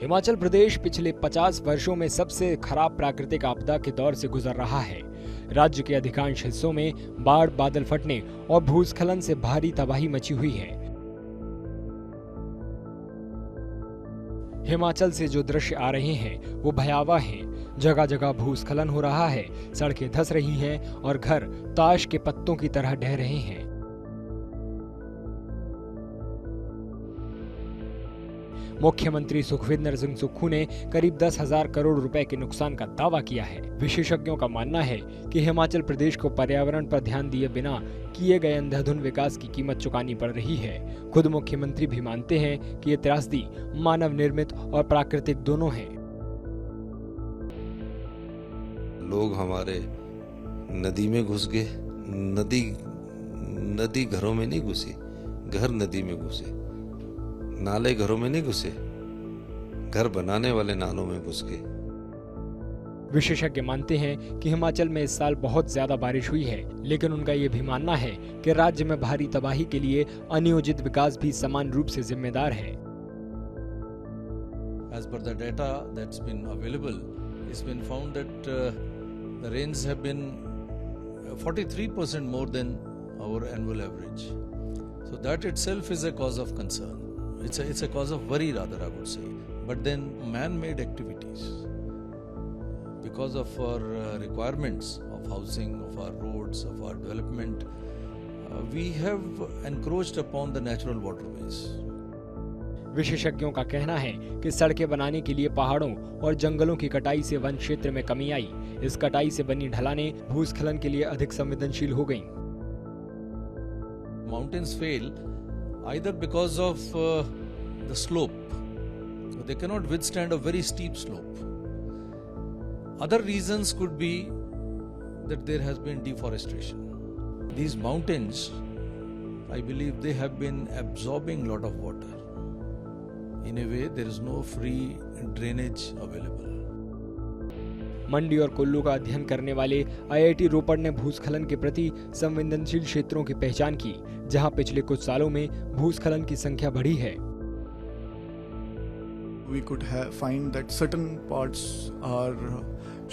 हिमाचल प्रदेश पिछले 50 वर्षों में सबसे खराब प्राकृतिक आपदा के दौर से गुजर रहा है। राज्य के अधिकांश हिस्सों में बाढ़, बादल फटने और भूस्खलन से भारी तबाही मची हुई है। हिमाचल से जो दृश्य आ रहे हैं वो भयावह हैं। जगह जगह भूस्खलन हो रहा है, सड़कें धंस रही हैं और घर ताश के पत्तों की तरह ढह रहे हैं। मुख्यमंत्री सुखविंदर सिंह सुक्खू ने करीब 10,000 करोड़ रुपए के नुकसान का दावा किया है। विशेषज्ञों का मानना है कि हिमाचल प्रदेश को पर्यावरण पर ध्यान दिए बिना किए गए अंधाधुंध विकास की कीमत चुकानी पड़ रही है। खुद मुख्यमंत्री भी मानते हैं कि ये त्रासदी मानव निर्मित और प्राकृतिक दोनों है। लोग हमारे नदी में घुस गए, नदी घरों में नहीं घुसी, घर नदी में घुसे। नाले घरों में नहीं घुसे, घर बनाने वाले नालों में घुस गए। विशेषज्ञ मानते हैं कि हिमाचल में इस साल बहुत ज्यादा बारिश हुई है, लेकिन उनका ये भी मानना है कि राज्य में भारी तबाही के लिए अनियोजित विकास भी समान रूप से जिम्मेदार है। As per the data that's been available, it's been found that the rains have been 43% more than our annual average. So that itself is a cause of concern. It's a cause of worry rather, I would say. But then man-made activities, because of our requirements of housing, of our roads, of our development, we have encroached upon the natural waterways. विशेषज्ञों का कहना है कि सड़कें बनाने के लिए पहाड़ों और जंगलों की कटाई से वन क्षेत्र में कमी आई। इस कटाई से बनी ढलानें भूस्खलन के लिए अधिक संवेदनशील हो गईं। Mountains fail either because of the slope, so they cannot withstand a very steep slope. Other reasons could be that there has been deforestation. These mountains, I believe, they have been absorbing a lot of water. In a way, there is no free drainage available. मंडी और कुल्लू का अध्ययन करने वाले IIT रोपड़ ने भूस्खलन के प्रति संवेदनशील क्षेत्रों की पहचान की, जहां पिछले कुछ सालों में भूस्खलन की संख्या बढ़ी है। We could find that certain parts are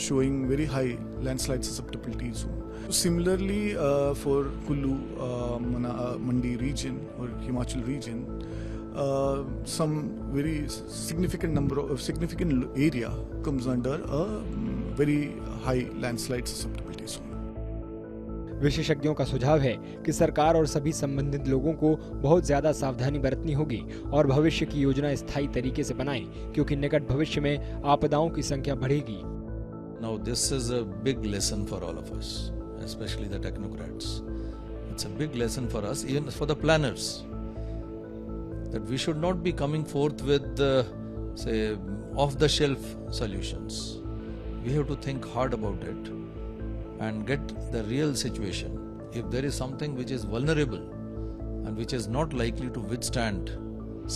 showing very high landslide susceptibility zone. Similarly, for Kullu, Mandi region or Himachal region, some very significant area comes under a very high landslide susceptibility zone. विशेषज्ञों का सुझाव है कि सरकार और सभी संबंधित लोगों को बहुत ज्यादा सावधानी बरतनी होगी और भविष्य की योजना स्थायी तरीके से बनाएं, क्योंकि निकट भविष्य में आपदाओं की संख्या बढ़ेगी। Now this is a big lesson for all of us, especially the technocrats. It's a big lesson for us, even for the planners, that we should not be coming forth with say off-the-shelf solutions. We have to think hard about it and get the real situation. If there is something which is vulnerable and which is not likely to withstand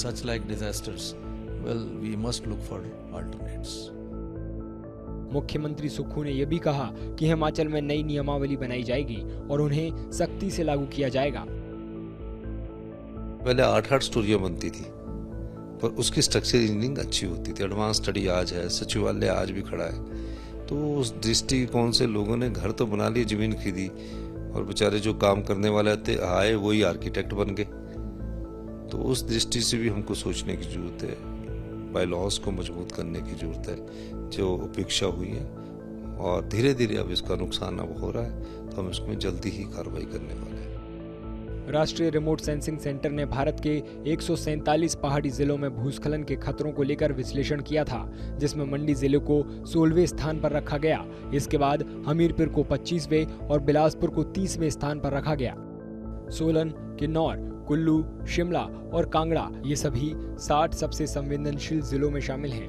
such like disasters, well, we must look for alternates. मुख्यमंत्री सुक्खू ने यह भी कहा कि हिमाचल में नई नियमावली बनाई जाएगी और उन्हें सख्ती से लागू किया जाएगा। पहले 8 स्टोरियां बनती थी, पर उसकी स्ट्रक्चर इंजीनियरिंग अच्छी होती थी। एडवांस स्टडी आज है, सचिवालय आज भी खड़ा है। तो उस दृष्टिकोण से लोगों ने घर तो बना लिए, जमीन खरीदी, और बेचारे जो काम करने वाले आए वही आर्किटेक्ट बन गए। तो उस दृष्टि से भी हमको सोचने की जरूरत है, बाय लॉज को मजबूत करने की जरूरत है। जो उपेक्षा हुई है और धीरे धीरे अब इसका नुकसान अब हो रहा है, तो हम इसमें जल्दी ही कार्रवाई करने वाले हैं। राष्ट्रीय रिमोट सेंसिंग सेंटर ने भारत के 147 पहाड़ी जिलों में भूस्खलन के खतरों को लेकर विश्लेषण किया था, जिसमें मंडी जिले को 16वें स्थान पर रखा गया। इसके बाद हमीरपुर को 25वें और बिलासपुर को 30वें स्थान पर रखा गया। सोलन, किन्नौर, कुल्लू, शिमला और कांगड़ा ये सभी 60 सबसे संवेदनशील जिलों में शामिल हैं।